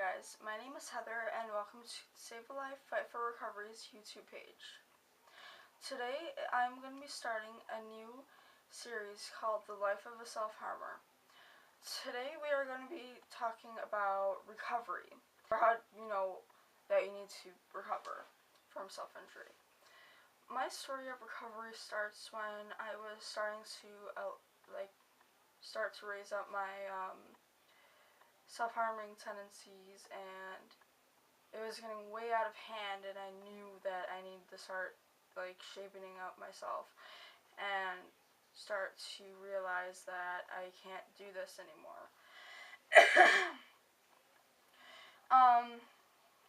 guys, my name is Heather and welcome to Save a Life Fight for Recovery's YouTube page. Today I'm going to be starting a new series called The Life of a Self-Harmer. Today we are going to be talking about recovery, or how that you need to recover from self-injury. My story of recovery starts when I was starting to start to raise up my self-harming tendencies, and it was getting way out of hand, and I knew that I needed to start shaping up myself and start to realize that I can't do this anymore.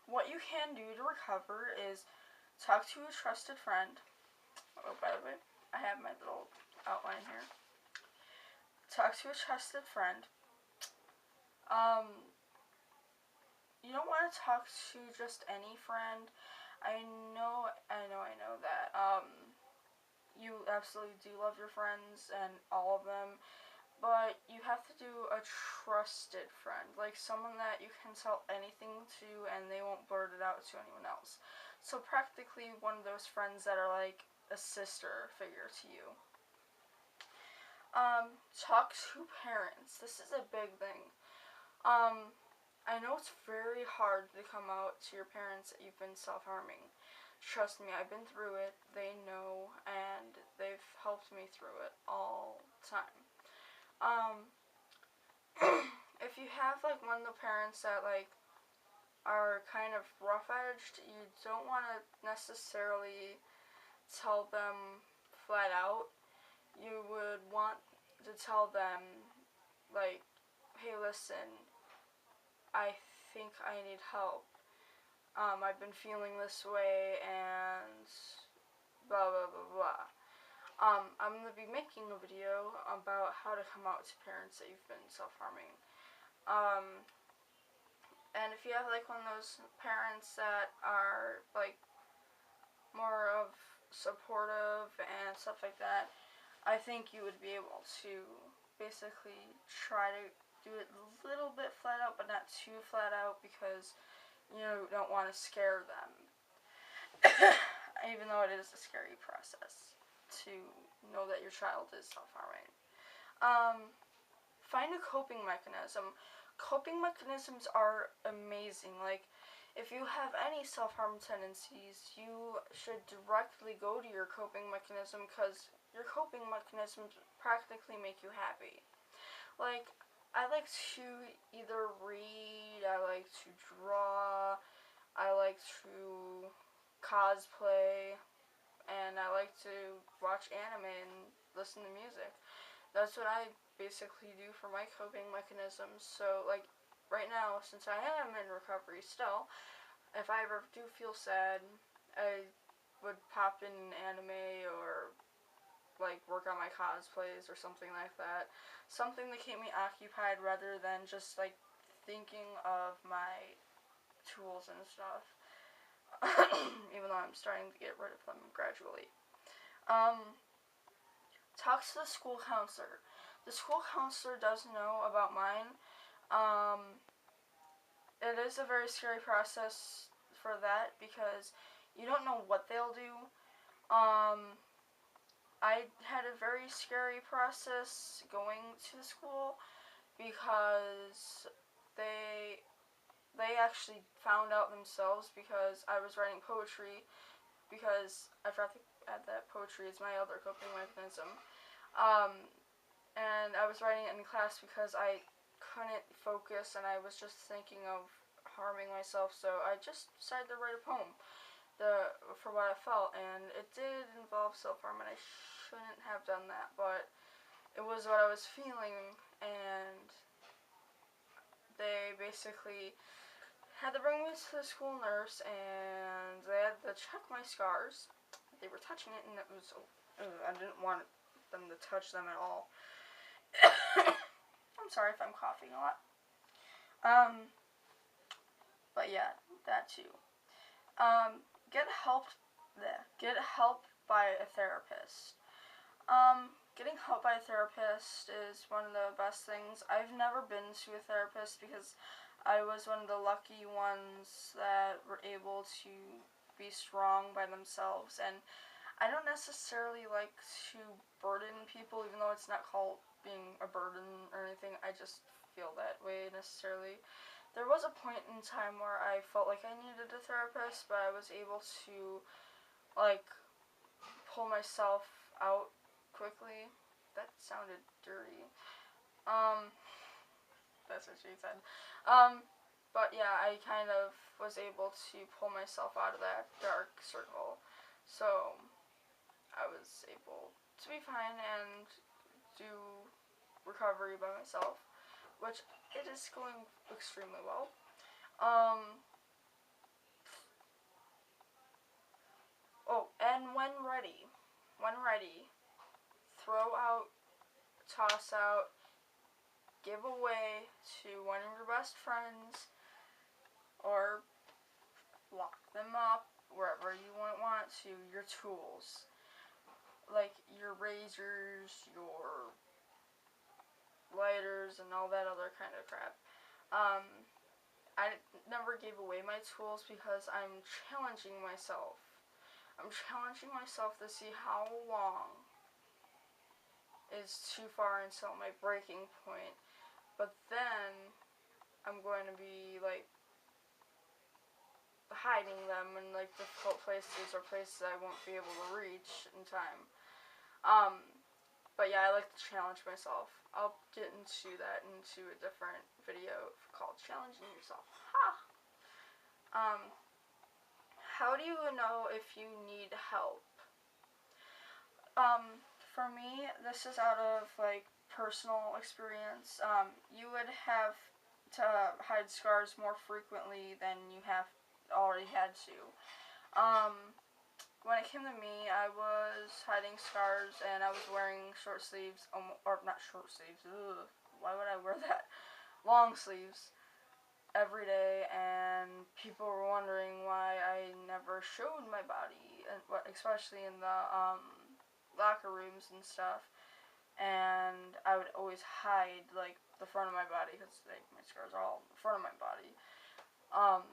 What you can do to recover is talk to a trusted friend. Oh, by the way, I have my little outline here. Talk to a trusted friend. You don't want to talk to just any friend. I know that you absolutely do love your friends and all of them, but you have to do a trusted friend, like someone that you can tell anything to and they won't blurt it out to anyone else. So practically one of those friends that are like a sister figure to you. Talk to parents. This is a big thing. I know it's very hard to come out to your parents that you've been self-harming. Trust me, I've been through it. They know, and they've helped me through it all the time. If you have one of the parents that are kind of rough-edged, you don't want to necessarily tell them flat out. You would want to tell them hey, listen, I think I need help. I've been feeling this way and blah blah blah blah. I'm going to be making a video about how to come out to parents that you've been self-harming. And if you have one of those parents that are more of supportive and stuff like that, I think you would be able to basically try to do it a little bit flat out, but not too flat out, because you don't want to scare them. Even though it is a scary process to know that your child is self-harming. Find a coping mechanism. Coping mechanisms are amazing. If you have any self-harm tendencies, you should directly go to your coping mechanism, because your coping mechanisms practically make you happy. I like to either read, I like to draw, I like to cosplay, and I like to watch anime and listen to music. That's what I basically do for my coping mechanisms. So, right now, since I am in recovery still, if I ever do feel sad, I would pop in an anime or work on my cosplays or something like that. Something to keep me occupied rather than just thinking of my tools and stuff. Even though I'm starting to get rid of them gradually. Talk to the school counselor. The school counselor does know about mine. It is a very scary process for that, because you don't know what they'll do. I had a very scary process going to the school, because they actually found out themselves, because I was writing poetry, because I forgot to add that poetry is my other coping mechanism. And I was writing it in class because I couldn't focus and I was just thinking of harming myself, so I just decided to write a poem for what I felt, and it did involve self-harm, and I shouldn't have done that, but it was what I was feeling, and they basically had to bring me to the school nurse, and they had to check my scars. They were touching it, and it was, I didn't want them to touch them at all. I'm sorry if I'm coughing a lot. But yeah, that too. Get help by a therapist. Getting help by a therapist is one of the best things. I've never been to a therapist because I was one of the lucky ones that were able to be strong by themselves, and I don't necessarily like to burden people, even though it's not called being a burden or anything. I just feel that way necessarily. There was a point in time where I felt like I needed a therapist, but I was able to, like, pull myself out quickly. That sounded dirty. Um, that's what she said. Um, but yeah, I kind of was able to pull myself out of that dark circle. So I was able to be fine and do recovery by myself, which it is going extremely well. Um, and when ready, throw out, toss out, give away to one of your best friends, or lock them up wherever you want to, your tools. Like your razors, your lighters, and all that other kind of crap. Um, I never gave away my tools because I'm challenging myself. I'm challenging myself to see how long is too far until my breaking point. But then I'm going to be like hiding them in like difficult places or places I won't be able to reach in time. Um, but yeah, I like to challenge myself. I'll get into that into a different video called Challenging Yourself. Ha! Um, how do you know if you need help? For me, this is out of like personal experience. You would have to hide scars more frequently than you have already had to. When it came to me, I was hiding scars and I was wearing short sleeves, or not short sleeves. Ugh, why would I wear that? Long sleeves every day, and people were wondering why I never showed my body, and especially in the locker rooms and stuff. And I would always hide like the front of my body because like my scars are all in the front of my body. Um,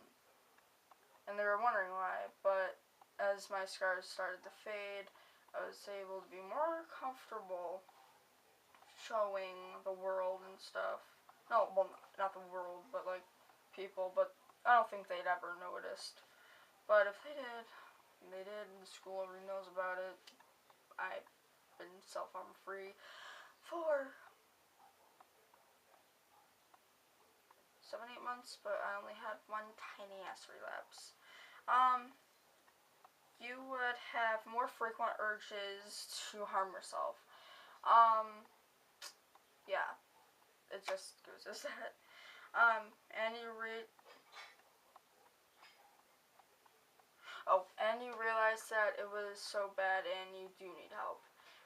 and they were wondering why. But as my scars started to fade, I was able to be more comfortable showing the world and stuff. No, well, not the world, but like people. But I don't think they'd ever noticed. But if they did, they did. And the school already knows about it. I've been self-harm free for 7-8 months, but I only had one tiny ass relapse. You would have more frequent urges to harm yourself. Yeah, it just goes as that. And you and you realize that it was so bad and you do need help.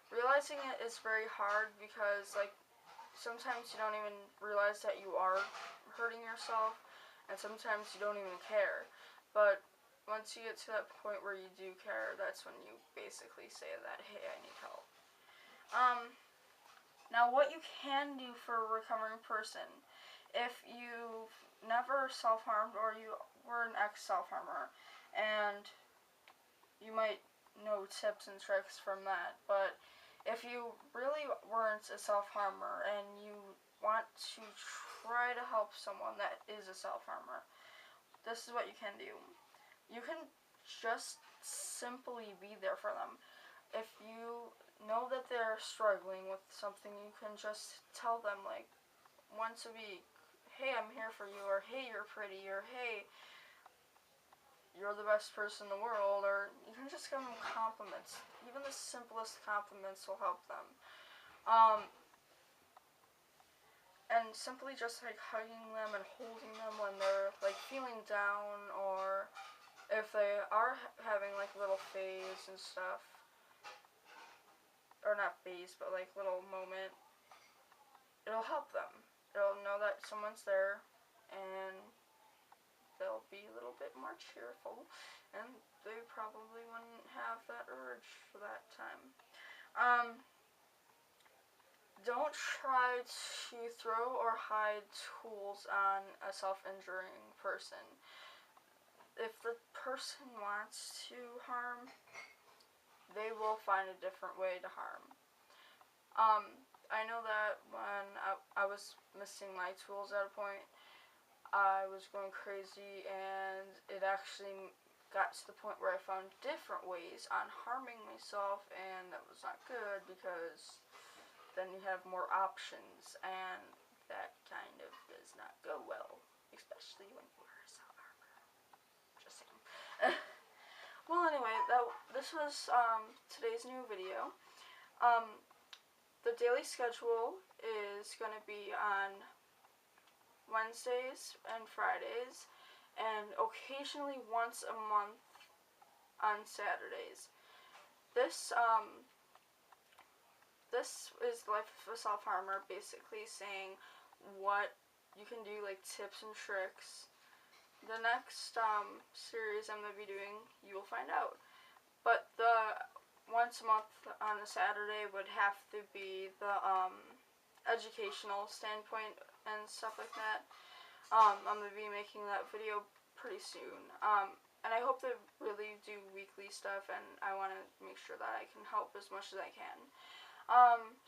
Realizing it is very hard because like sometimes you don't even realize that you are hurting yourself, and sometimes you don't even care. But once you get to that point where you do care, that's when you basically say that, hey, I need help. Now what you can do for a recovering person, if you've never self-harmed or you were an ex-self-harmer, and you might know tips and tricks from that, but if you really weren't a self-harmer and you want to try to help someone that is a self-harmer, this is what you can do. You can just simply be there for them. If you know that they're struggling with something, you can just tell them like once a week, hey, I'm here for you, or hey, you're pretty, or hey, you're the best person in the world, or you can just give them compliments. Even the simplest compliments will help them. And simply just like hugging them and holding them when they're like feeling down, or if they are having like little phase and stuff, or not phase, but like little moment, it'll help them. It'll know that someone's there, and they'll be a little bit more cheerful, and they probably wouldn't have that urge for that time. don't try to throw or hide tools on a self-injuring person. If the person wants to harm, they will find a different way to harm. I know that when I was missing my tools at a point, I was going crazy, and it actually got to the point where I found different ways on harming myself, and that was not good because then you have more options, and that kind of does not go well, especially when you wear cell armor. Just saying. Well, anyway, this was today's new video. The daily schedule is going to be on Wednesdays and Fridays, and occasionally once a month on Saturdays. This is the life of a self-harmer, basically saying what you can do, like tips and tricks. The next series I'm going to be doing, you will find out. But the once a month on a Saturday would have to be the educational standpoint and stuff like that. I'm going to be making that video pretty soon. And I hope to really do weekly stuff, and I want to make sure that I can help as much as I can.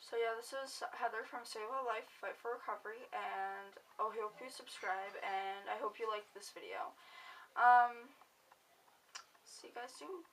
So yeah, this is Heather from Save a Life, Fight for Recovery, and I hope you subscribe, and I hope you like this video. See you guys soon.